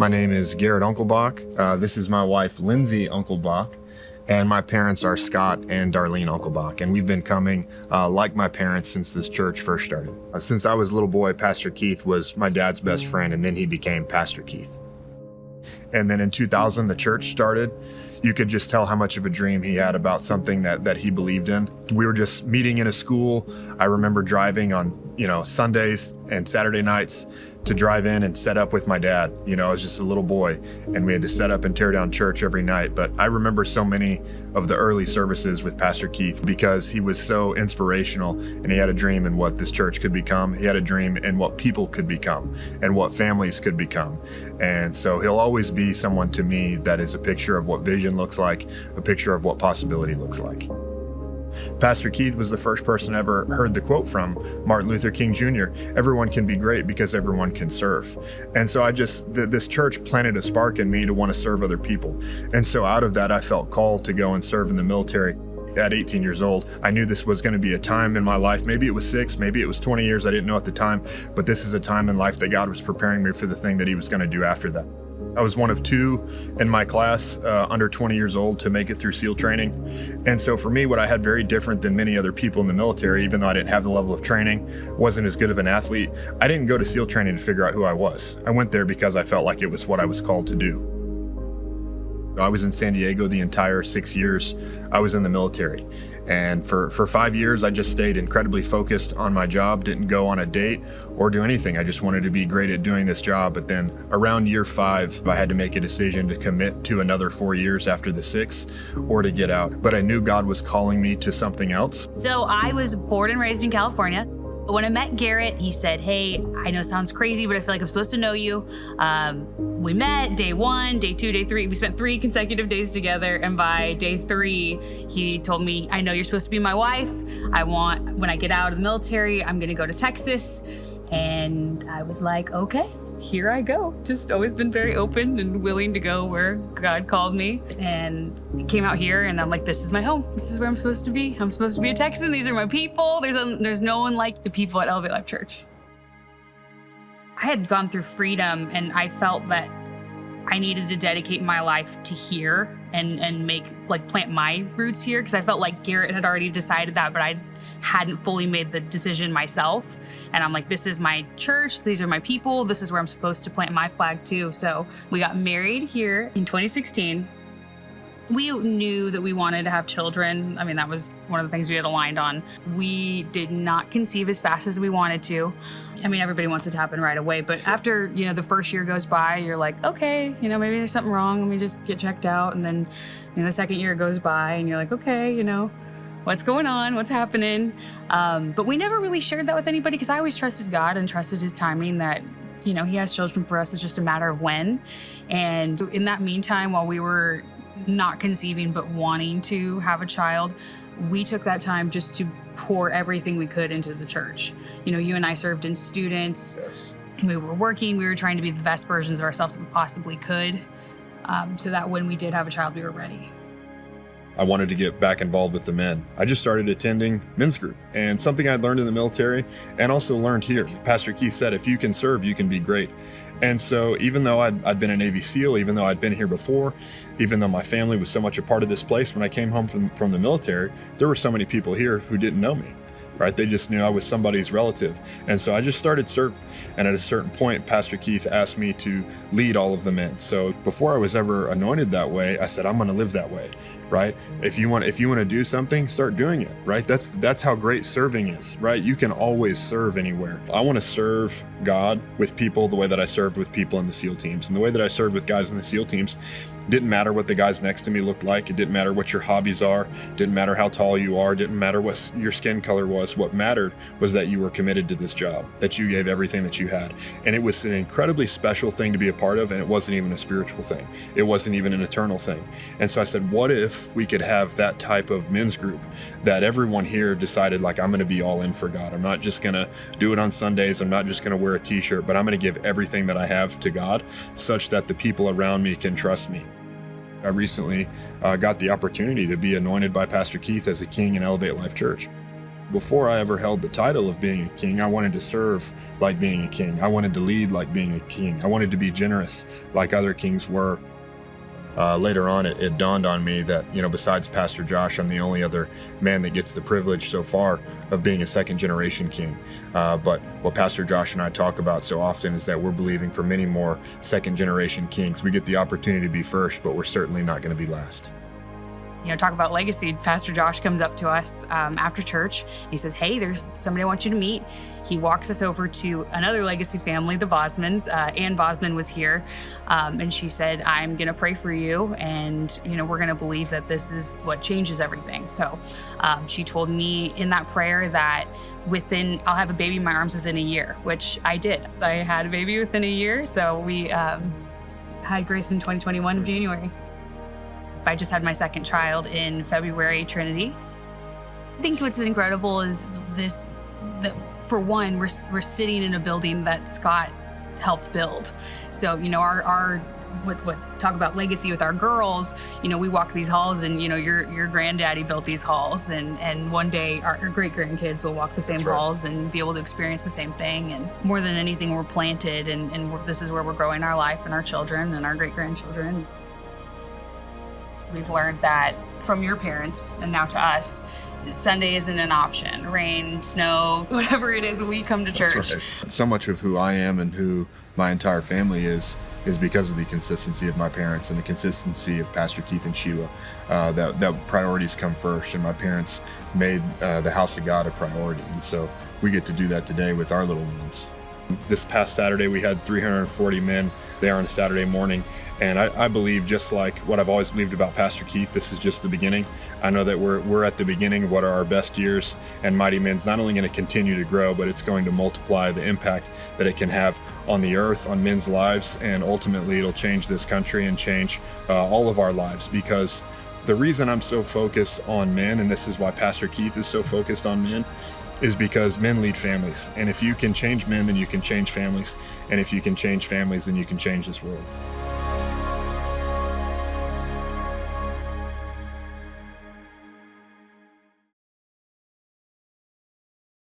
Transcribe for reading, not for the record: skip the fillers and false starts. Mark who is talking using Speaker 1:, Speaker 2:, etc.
Speaker 1: My name is Garrett Unclebach. This is my wife, Lindsey Unclebach, and my parents are Scott and Darlene Unclebach. And we've been coming like my parents since this church first started. Since I was a little boy, Pastor Keith was my dad's best friend, and then he became Pastor Keith. And then in 2000, the church started. You could just tell how much of a dream he had about something that he believed in. We were just meeting in a school. I remember driving on, Sundays and Saturday nights to drive in and set up with my dad. I was just a little boy, and we had to set up and tear down church every night. But I remember so many of the early services with Pastor Keith because he was so inspirational, and he had a dream in what this church could become. He had a dream in what people could become and what families could become. And so he'll always be someone to me that is a picture of what vision looks like, a picture of what possibility looks like. Pastor Keith was the first person I ever heard the quote from, Martin Luther King Jr., "Everyone can be great because everyone can serve." And so this church planted a spark in me to want to serve other people. And so out of that, I felt called to go and serve in the military. At 18 years old, I knew this was going to be a time in my life. Maybe it was 6, maybe it was 20 years. I didn't know at the time, but this is a time in life that God was preparing me for the thing that he was going to do after that. I was one of 2 in my class under 20 years old to make it through SEAL training. And so for me, what I had very different than many other people in the military, even though I didn't have the level of training, wasn't as good of an athlete, I didn't go to SEAL training to figure out who I was. I went there because I felt like it was what I was called to do. I was in San Diego the entire 6 years I was in the military. And for 5 years, I just stayed incredibly focused on my job, didn't go on a date or do anything. I just wanted to be great at doing this job. But then around year 5, I had to make a decision to commit to another 4 years after the 6 or to get out. But I knew God was calling me to something else.
Speaker 2: So I was born and raised in California. When I met Garrett, he said, "Hey, I know it sounds crazy, but I feel like I'm supposed to know you." We met day 1, day 2, day 3. We spent 3 consecutive days together. And by day 3, he told me, "I know you're supposed to be my wife. When I get out of the military, I'm going to go to Texas." And I was like, okay, here I go. Just always been very open and willing to go where God called me, and came out here, and I'm like, this is my home. This is where I'm supposed to be. I'm supposed to be a Texan. These are my people. There's no one like the people at Elevate Life Church. I had gone through freedom, and I felt that I needed to dedicate my life to here and plant my roots here, because I felt like Garrett had already decided that, but I hadn't fully made the decision myself. And I'm like, this is my church, these are my people, this is where I'm supposed to plant my flag too. So we got married here in 2016. We knew that we wanted to have children. I mean, that was one of the things we had aligned on. We did not conceive as fast as we wanted to. I mean, everybody wants it to happen right away, but after, the first year goes by, you're like, okay, maybe there's something wrong. Let me just get checked out. And then, the second year goes by, and you're like, okay, what's going on? What's happening? But we never really shared that with anybody, because I always trusted God and trusted his timing that, he has children for us. It's just a matter of when. And in that meantime, while we were not conceiving but wanting to have a child, we took that time just to pour everything we could into the church. You and I served in students.
Speaker 1: Yes.
Speaker 2: We were working. We were trying to be the best versions of ourselves we possibly could, so that when we did have a child, we were ready.
Speaker 1: I wanted to get back involved with the men. I just started attending men's group, and something I'd learned in the military and also learned here. Pastor Keith said, if you can serve, you can be great. And so even though I'd been a Navy SEAL, even though I'd been here before, even though my family was so much a part of this place, when I came home from the military, there were so many people here who didn't know me. Right? They just knew I was somebody's relative. And so I just started serving. And at a certain point, Pastor Keith asked me to lead all of the men. So before I was ever anointed that way, I said, I'm going to live that way, right? If you want to do something, start doing it, right? That's how great serving is, right? You can always serve anywhere. I want to serve God with people the way that I served with people in the SEAL teams. And the way that I served with guys in the SEAL teams didn't matter what the guys next to me looked like. It didn't matter what your hobbies are. Didn't matter how tall you are. Didn't matter what your skin color was. What mattered was that you were committed to this job, that you gave everything that you had. And it was an incredibly special thing to be a part of, and it wasn't even a spiritual thing. It wasn't even an eternal thing. And so I said, what if we could have that type of men's group that everyone here decided, like, I'm going to be all in for God. I'm not just going to do it on Sundays. I'm not just going to wear a t-shirt, but I'm going to give everything that I have to God such that the people around me can trust me. I recently got the opportunity to be anointed by Pastor Keith as a king in Elevate Life Church. before I ever held the title of being a king, I wanted to serve like being a king. I wanted to lead like being a king. I wanted to be generous like other kings were. Later on, it dawned on me that, besides Pastor Josh, I'm the only other man that gets the privilege so far of being a second generation king. But what Pastor Josh and I talk about so often is that we're believing for many more second generation kings. We get the opportunity to be first, but we're certainly not going to be last.
Speaker 2: Talk about legacy. Pastor Josh comes up to us after church. He says, hey, there's somebody I want you to meet. He walks us over to another legacy family, the Bosmans. Ann Bosman was here, and she said, I'm going to pray for you, and we're going to believe that this is what changes everything. So she told me in that prayer that I'll have a baby in my arms within a year, which I did. I had a baby within a year, so we had Grace in 2021 of January. I just had my second child in February, Trinity. I think what's incredible is that for one, we're sitting in a building that Scott helped build. So, our talk about legacy with our girls, we walk these halls and, your granddaddy built these halls, and one day our great grandkids will walk the same halls and be able to experience the same thing. And more than anything, we're planted and this is where we're growing our life and our children and our great grandchildren. We've learned that from your parents and now to us, Sunday isn't an option. Rain, snow, whatever it is, we come to church.
Speaker 1: That's right. So much of who I am and who my entire family is because of the consistency of my parents and the consistency of Pastor Keith and Sheila. That priorities come first, and my parents made the house of God a priority. And so we get to do that today with our little ones. This past Saturday, we had 340 men there on a Saturday morning. And I believe, just like what I've always believed about Pastor Keith, this is just the beginning. I know that we're at the beginning of what are our best years, and Mighty Men's not only going to continue to grow, but it's going to multiply the impact that it can have on the earth, on men's lives, and ultimately it'll change this country and change all of our lives. Because the reason I'm so focused on men, and this is why Pastor Keith is so focused on men, is because men lead families. And if you can change men, then you can change families. And if you can change families, then you can change this world.